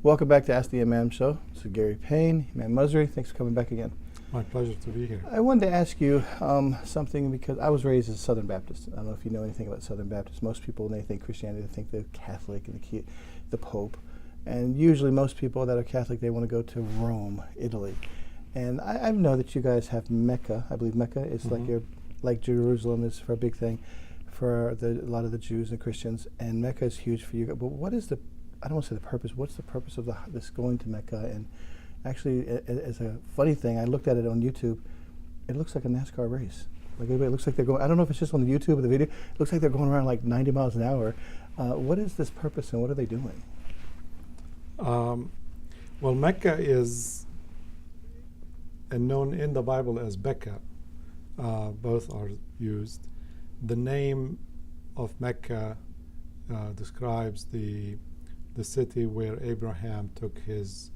Welcome back to Ask the Imam Show. This is Gary Payne, Imam Musri. Thanks for coming back again. My pleasure to be here. I wanted to ask you something because I was raised as a Southern Baptist. I don't know if you know anything about Southern Baptists. Most people, when they think Christianity, they think the Catholic and the Pope. And usually most people that are Catholic, they want to go to Rome, Italy. And I know that you guys have Mecca. I believe Mecca is like Jerusalem is for a big thing for a lot of the Jews and Christians. And Mecca is huge for you. But what is I don't want to say the purpose. What's the purpose of this going to Mecca? And actually, as a funny thing, I looked at it on YouTube. It looks like a NASCAR race. Like it looks like they're going. I don't know if it's just on the YouTube or the video. It looks like they're going around like 90 miles an hour. What is this purpose, and what are they doing? Well, Mecca is known in the Bible as Becca. Both are used. The name of Mecca describes the city where Abraham took his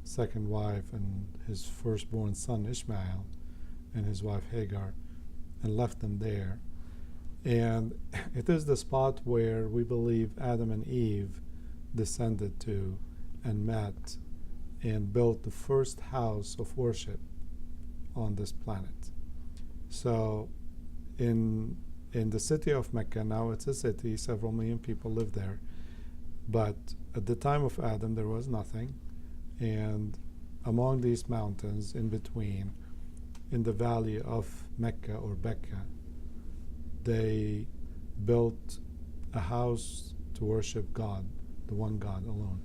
second wife and his firstborn son Ishmael and his wife Hagar and left them there. And it is the spot where we believe Adam and Eve descended to and met and built the first house of worship on this planet. So in the city of Mecca, now it's a city, several million people live there, but at the time of Adam there was nothing, and among these mountains in between, in the valley of Mecca or Becca, they built a house to worship God, the one God alone.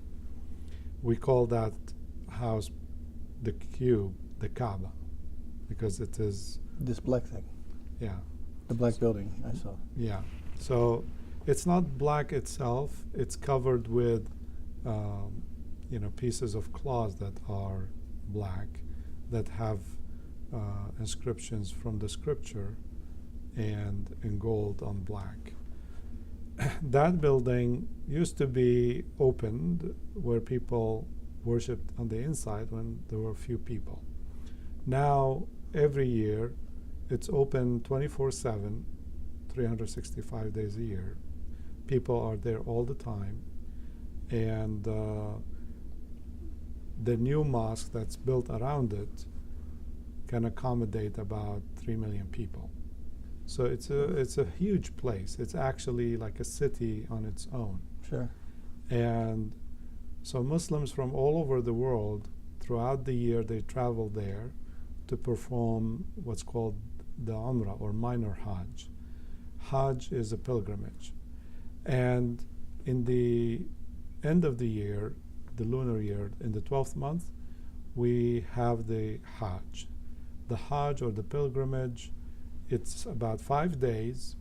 We call that house the cube, the Kaaba, because it is This black thing. Yeah. The black building I saw. Yeah. So it's not black itself. It's covered with, pieces of cloth that are black, that have inscriptions from the scripture, and in gold on black. That building used to be opened where people worshipped on the inside when there were few people. Now, every year, it's open 24/7, 365 days a year. People are there all the time. And the new mosque that's built around it can accommodate about 3 million people. So it's a huge place. It's actually like a city on its own. Sure. And so Muslims from all over the world, throughout the year, they travel there to perform what's called the Umrah or minor Hajj. Hajj is a pilgrimage. And in the end of the year, the lunar year, in the 12th month, we have the Hajj. The Hajj or the pilgrimage, it's about 5 days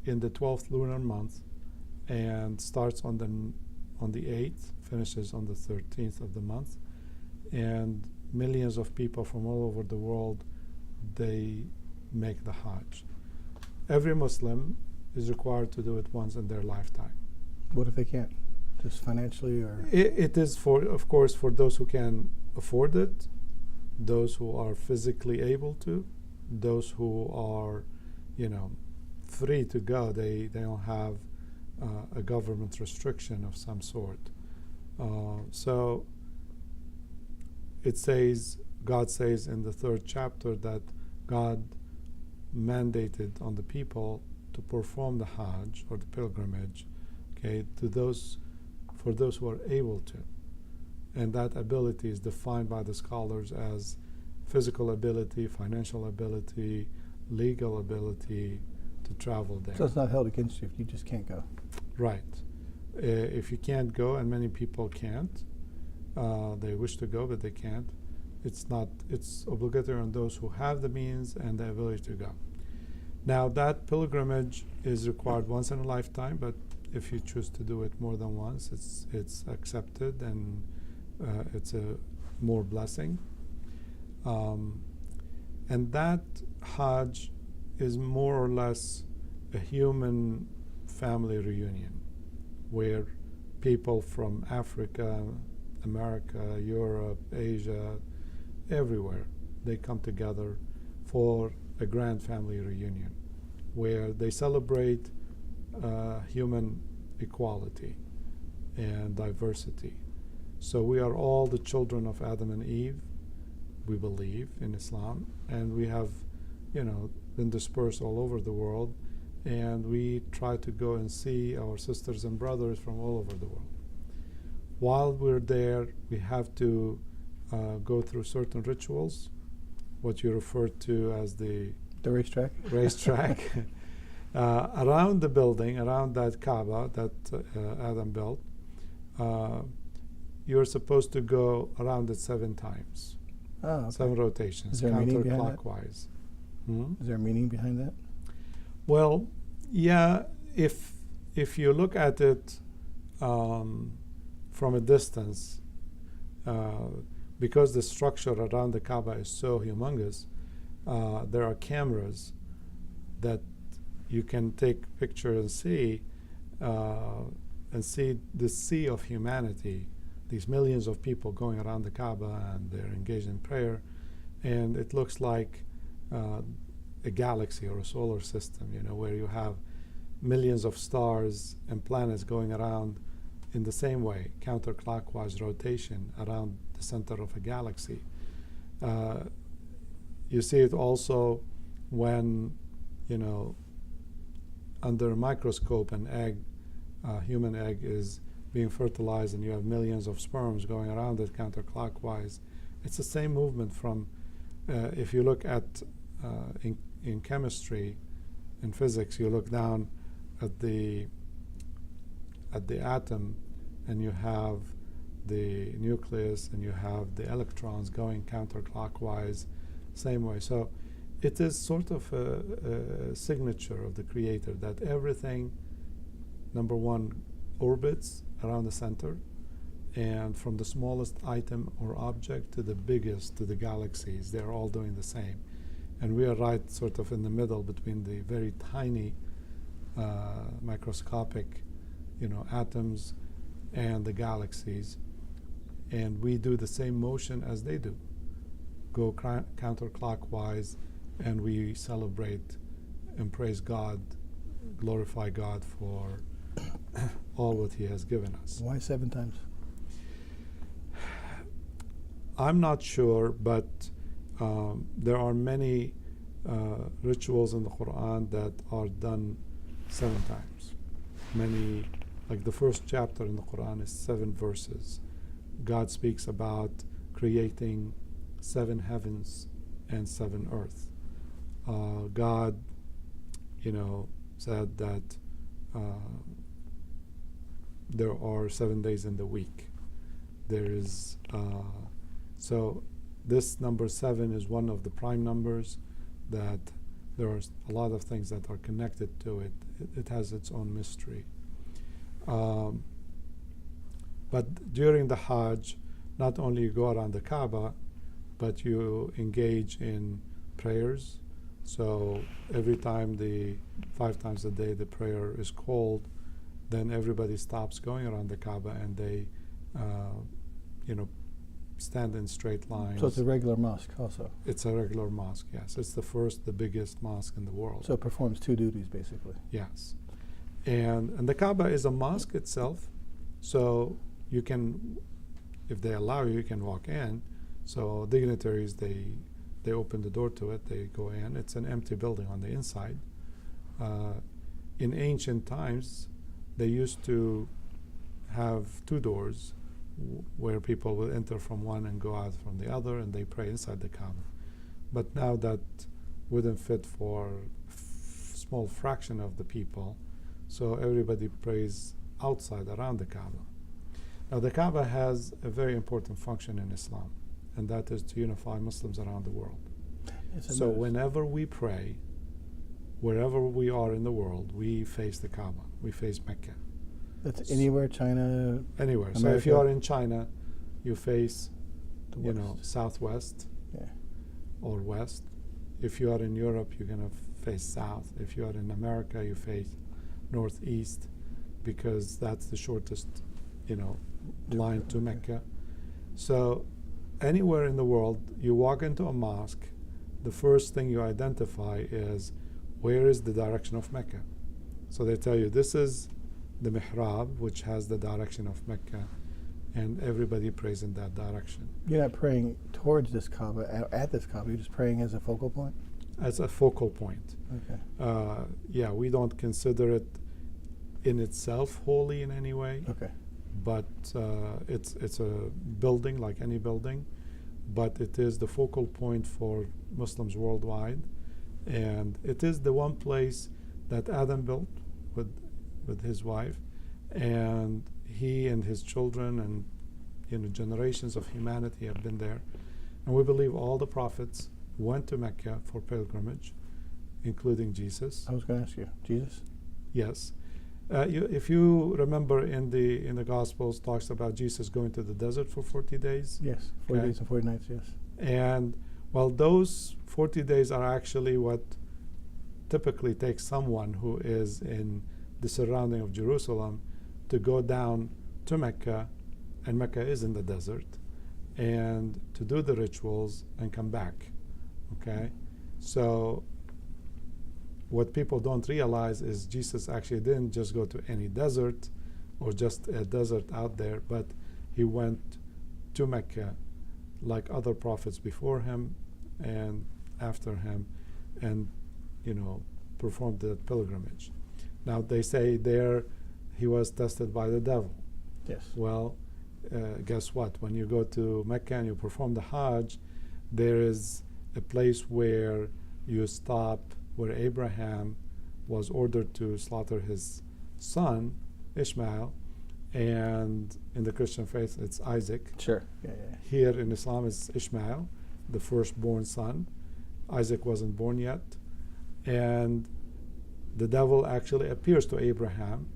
in the 12th lunar month and starts on the 8th, finishes on the 13th of the month. And millions of people from all over the world, they make the Hajj. Every Muslim is required to do it once in their lifetime. What if they can't? Just financially, or? It is of course, for those who can afford it, those who are physically able to, those who are, free to go. They don't have a government restriction of some sort. So it says, God says in the 3rd chapter that God mandated on the people to perform the Hajj or the pilgrimage, for those who are able to. And that ability is defined by the scholars as physical ability, financial ability, legal ability to travel there. So it's not held against you if you just can't go. Right. If you can't go, and many people can't, they wish to go but they can't, it's obligatory on those who have the means and the ability to go. Now, that pilgrimage is required once in a lifetime, but if you choose to do it more than once, it's accepted, and it's a more blessing. And that Hajj is more or less a human family reunion, where people from Africa, America, Europe, Asia, everywhere, they come together for a grand family reunion, where they celebrate human equality and diversity. So we are all the children of Adam and Eve, we believe in Islam, and we have, been dispersed all over the world, and we try to go and see our sisters and brothers from all over the world. While we're there, we have to go through certain rituals, what you refer to as the racetrack. Racetrack. Around the building, around that Kaaba that Adam built, you're supposed to go around it 7 times. Oh, okay. 7 rotations, Is there a meaning behind that? counterclockwise. Is there a meaning behind that? Well, yeah, if you look at it from a distance, because the structure around the Kaaba is so humongous, there are cameras that you can take pictures and see the sea of humanity, these millions of people going around the Kaaba, and they're engaged in prayer, and it looks like a galaxy or a solar system, where you have millions of stars and planets going around in the same way, counterclockwise rotation around the center of a galaxy. You see it also when, under a microscope, an egg, human egg, is being fertilized, and you have millions of sperms going around it counterclockwise. It's the same movement from, if you look at, in chemistry, in physics, you look down at the atom, and you have the nucleus, and you have the electrons going counterclockwise, same way. So it is sort of a signature of the Creator that everything, number one, orbits around the center, and from the smallest item or object to the biggest, to the galaxies, they're all doing the same. And we are right sort of in the middle between the very tiny microscopic, atoms and the galaxies. And we do the same motion as they do, go counterclockwise, and we celebrate and praise God, glorify God for all what He has given us. Why 7 times? I'm not sure, but there are many rituals in the Quran that are done 7 times. Many, like the first chapter in the Quran is 7 verses. God speaks about creating 7 heavens and 7 earth. God, said that there are 7 days in the week. There is so this number 7 is one of the prime numbers, that there are a lot of things that are connected to it. It has its own mystery. But during the Hajj, not only you go around the Kaaba, but you engage in prayers. So every time 5 times a day the prayer is called, then everybody stops going around the Kaaba, and they, stand in straight lines. So it's a regular mosque also? It's a regular mosque, yes. It's the biggest mosque in the world. So it performs 2 duties, basically? Yes. And the Kaaba is a mosque itself, so you can, if they allow you, you can walk in. So dignitaries, they open the door to it, they go in. It's an empty building on the inside. In ancient times, they used to have 2 doors where people will enter from one and go out from the other, and they pray inside the Kaaba. But now that wouldn't fit for small fraction of the people, so everybody prays outside around the Kaaba. Now the Kaaba has a very important function in Islam, and that is to unify Muslims around the world. Yes, So whenever we pray, wherever we are in the world, we face the Kaaba, we face Mecca. That's anywhere, China? Anywhere. America? So if you are in China, you face, The west. southwest Yeah. or west. If you are in Europe, you're going to face south. If you are in America, you face northeast, because that's the shortest, line to Mecca. So anywhere in the world, you walk into a mosque, the first thing you identify is, where is the direction of Mecca? So they tell you, this is the mihrab, which has the direction of Mecca, and everybody prays in that direction. You're not praying towards this Kaaba, at this Kaaba, you're just praying as a focal point? As a focal point. Okay. Yeah, we don't consider it in itself holy in any way, Okay. but it's a building like any building, but it is the focal point for Muslims worldwide, and it is the one place that Adam built with his wife, and he and his children and generations of humanity have been there, and we believe all the prophets went to Mecca for pilgrimage, including Jesus. I was going to ask you, Jesus? Yes. If you remember in the Gospels, talks about Jesus going to the desert for 40 days. Yes, 40 Okay. days and 40 nights, yes. And well, those 40 days are actually what typically takes someone who is in the surrounding of Jerusalem to go down to Mecca, and Mecca is in the desert, and to do the rituals and come back. Okay? So what people don't realize is Jesus actually didn't just go to any desert or just a desert out there, but he went to Mecca like other prophets before him and after him, and performed the pilgrimage. Now they say there he was tested by the devil. Yes. Well, guess what? When you go to Mecca and you perform the Hajj, there is a place where you stop, where Abraham was ordered to slaughter his son, Ishmael, and in the Christian faith it's Isaac. Sure. Yeah. Here in Islam it's Ishmael, the firstborn son. Isaac wasn't born yet. And the devil actually appears to Abraham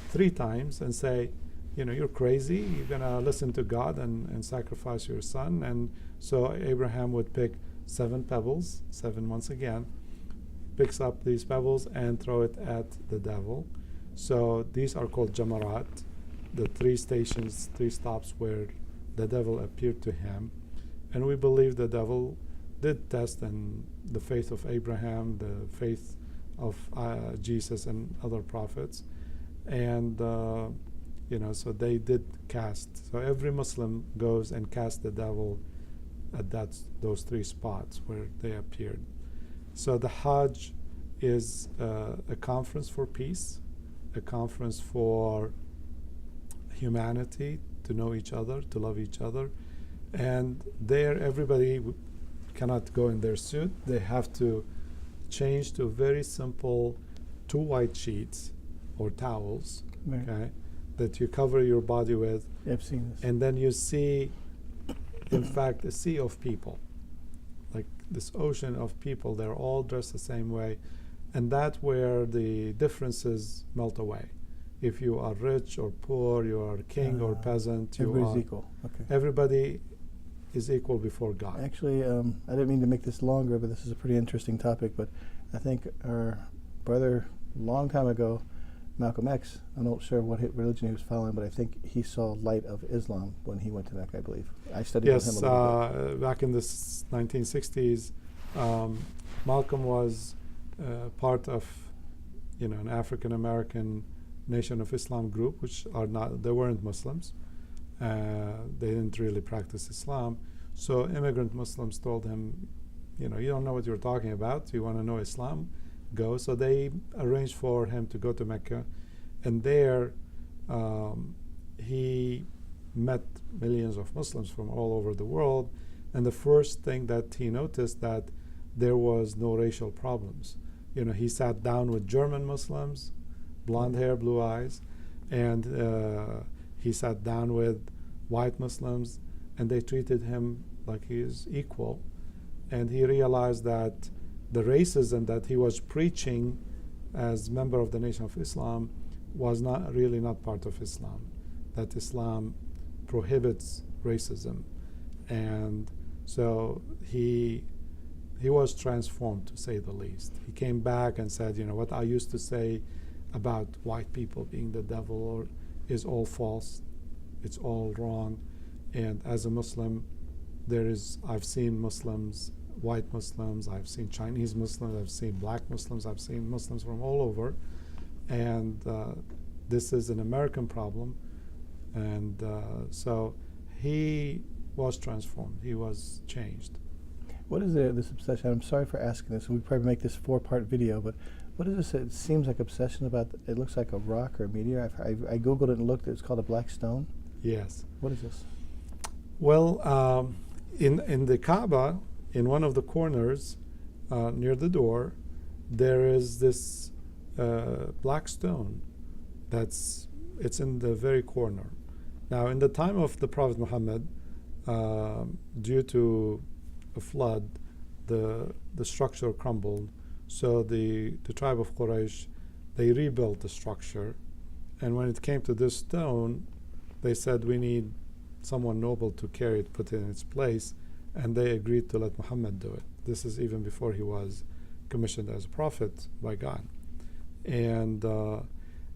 3 times and say, you're crazy, you're going to listen to God and sacrifice your son. And so Abraham would pick 7 pebbles, 7 once again, picks up these pebbles and throw it at the devil. So these are called jamarat, the 3 stations, 3 stops where the devil appeared to him. And we believe the devil did test in the faith of Abraham, the faith of Jesus and other prophets. And, so they did cast. So every Muslim goes and casts the devil at those 3 spots where they appeared. So the Hajj is a conference for peace, a conference for humanity, to know each other, to love each other. And there everybody cannot go in their suit. They have to change to very simple 2 white sheets or towels, Right. okay, that you cover your body with. Yeah, I've seen this. And then you see, in fact, a sea of people, like this ocean of people. They're all dressed the same way, and that's where the differences melt away. If you are rich or poor, you are king or peasant, Everybody's equal. Okay. everybody is equal before God. Actually, I didn't mean to make this longer, but this is a pretty interesting topic. But I think our brother, a long time ago, Malcolm X, I'm not sure what religion he was following, but I think he saw light of Islam when he went to Mecca, I believe. I studied with him Yes, a little bit. back in the 1960s, Malcolm was part of, an African American Nation of Islam group, which they weren't Muslims. They didn't really practice Islam. So immigrant Muslims told him, you don't know what you're talking about. You want to know Islam? Go. So they arranged for him to go to Mecca, and there he met millions of Muslims from all over the world. And the first thing that he noticed, that there was no racial problems. He sat down with German Muslims, blonde hair, blue eyes, and he sat down with white Muslims, and they treated him like he is equal. And he realized that the racism that he was preaching as member of the Nation of Islam was not part of Islam, that Islam prohibits racism. And so he was transformed, to say the least. He came back and said, what I used to say about white people being the devil is all false, it's all wrong. And as a Muslim, I've seen Muslims, white Muslims, I've seen Chinese Muslims, I've seen black Muslims, I've seen Muslims from all over, and this is an American problem, And so he was transformed. He was changed. What is this obsession? I'm sorry for asking this. We probably make this 4-part video, but what is this? It seems like obsession about. It looks like a rock or a meteor. I googled it and looked. It's called a black stone. Yes. What is this? Well, in the Kaaba, in one of the corners near the door, there is this black stone. It's in the very corner. Now, in the time of the Prophet Muhammad, due to a flood, the structure crumbled. So the tribe of Quraysh, they rebuilt the structure, and when it came to this stone, they said, we need someone noble to carry it, put it in its place, and they agreed to let Muhammad do it. This is even before he was commissioned as a prophet by God. And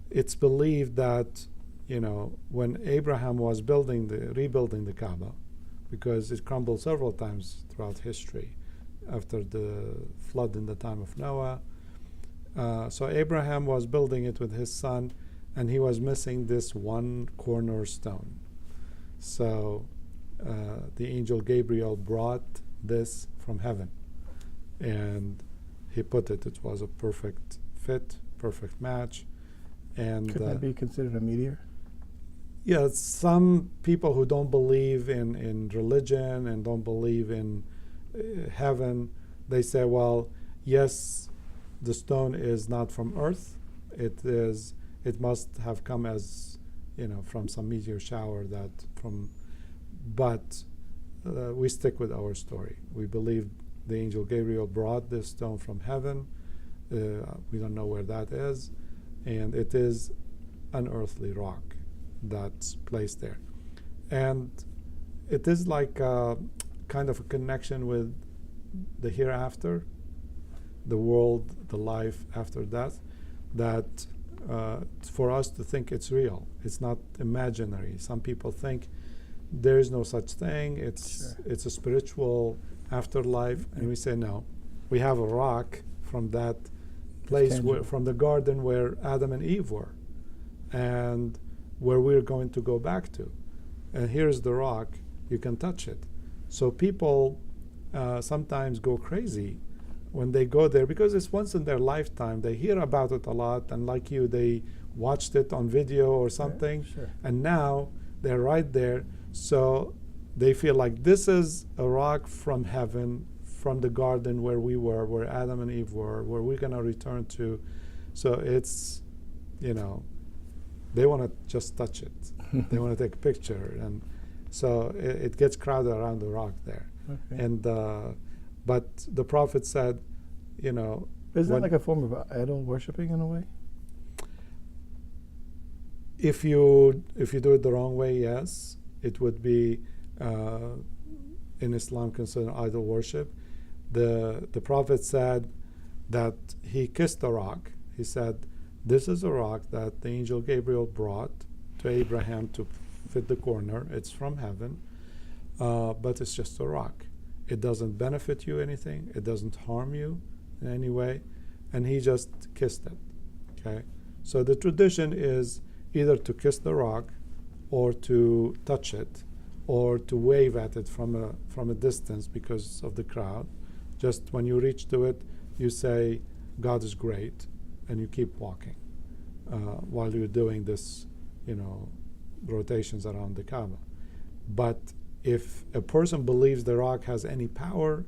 it's believed that, when Abraham was rebuilding the Kaaba, because it crumbled several times throughout history after the flood in the time of Noah. So Abraham was building it with his son, and he was missing this one cornerstone. So the angel Gabriel brought this from heaven, and he put it. It was a perfect fit, perfect match. And Could that be considered a meteor? Yeah, some people who don't believe in religion and don't believe in heaven, they say, well, yes, the stone is not from earth. It must have come as, from some meteor shower but we stick with our story. We believe the angel Gabriel brought this stone from heaven. We don't know where that is, and it is an earthly rock that's placed there. And it is like a kind of a connection with the hereafter, the world, the life after death, that for us to think it's real. It's not imaginary. Some people think there is no such thing. It's a spiritual afterlife, and we say no. We have a rock from that place, from the garden where Adam and Eve were, and where we're going to go back to. And here's the rock. You can touch it. So people sometimes go crazy when they go there, because it's once in their lifetime. They hear about it a lot, and like you, they watched it on video or something, and now they're right there. So they feel like this is a rock from heaven, from the garden where we were, where Adam and Eve were, where we're going to return to. So it's, they want to just touch it. They want to take a picture. And so it gets crowded around the rock there. Okay. And but the Prophet said, Is that like a form of idol worshipping in a way? If you do it the wrong way, yes, it would be in Islam considered idol worship. The Prophet said that he kissed the rock. He said, this is a rock that the angel Gabriel brought to Abraham to fit the corner. It's from heaven, but it's just a rock. It doesn't benefit you anything. It doesn't harm you in any way. And he just kissed it. Okay? So the tradition is either to kiss the rock, or to touch it, or to wave at it from a distance because of the crowd. Just when you reach to it, you say, God is great, and you keep walking while you're doing this, rotations around the Kaaba. But if a person believes the rock has any power,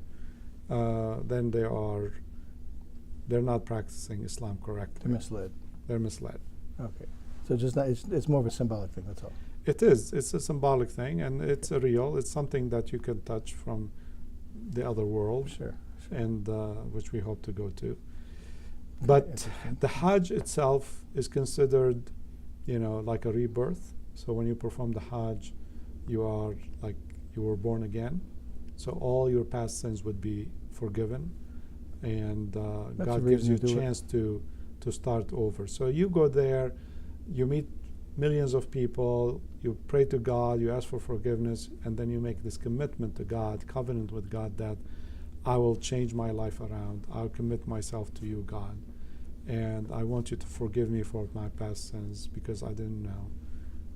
then they're not practicing Islam correctly. They're misled. They're misled. Okay. So just not, it's more of a symbolic thing, that's all. It is. It's a symbolic thing, and it's a real. It's something that you can touch from the other world, and which we hope to go to. But the Hajj itself is considered, like a rebirth. So when you perform the Hajj, you are like you were born again. So all your past sins would be forgiven, and God gives you a chance to start over. So you go there, you meet millions of people, you pray to God, you ask for forgiveness, and then you make this commitment to God, covenant with God, that I will change my life around. I'll commit myself to you, God, and I want you to forgive me for my past sins because I didn't know.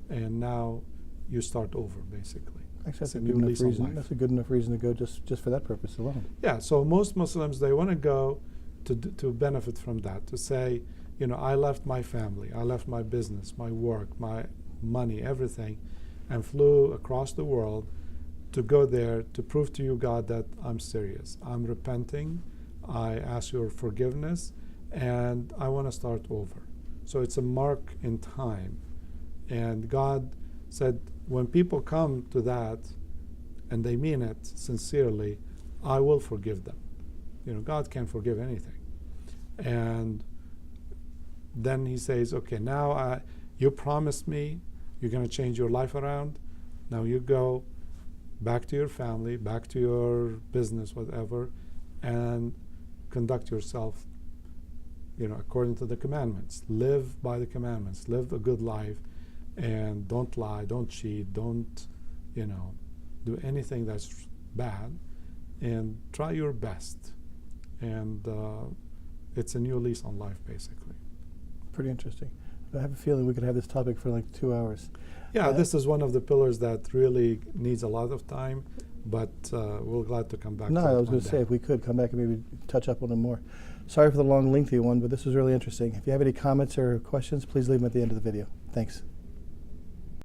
and now you start over, basically. Actually, It's that's a a good new enough lease on reason. life. That's a good enough reason to go just for that purpose alone. Yeah, so most Muslims, they want to go to benefit from that, to say, you know, I left my family, I left my business, my work, my money, everything, and flew across the world to go there to prove to you, God, that I'm serious. I'm repenting. I ask your forgiveness, and I want to start over. So it's a mark in time. And God said, when people come to that and they mean it sincerely, I will forgive them. You know, God can forgive anything. And then he says, okay, now you promised me you're going to change your life around. Now you go back to your family, back to your business, whatever, and conduct yourself, you know, according to the commandments. Live by the commandments. Live a good life, and don't lie, don't cheat, don't, you know, do anything that's bad, and try your best. And it's a new lease on life, basically. Pretty interesting. I have a feeling we could have this topic for like 2 hours. Yeah, this is one of the pillars that really needs a lot of time, but we're glad to come back No, to it I was one going to day. say, if we could come back and maybe touch up on it more. Sorry for the long, lengthy one, but this was really interesting. If you have any comments or questions, please leave them at the end of the video. Thanks.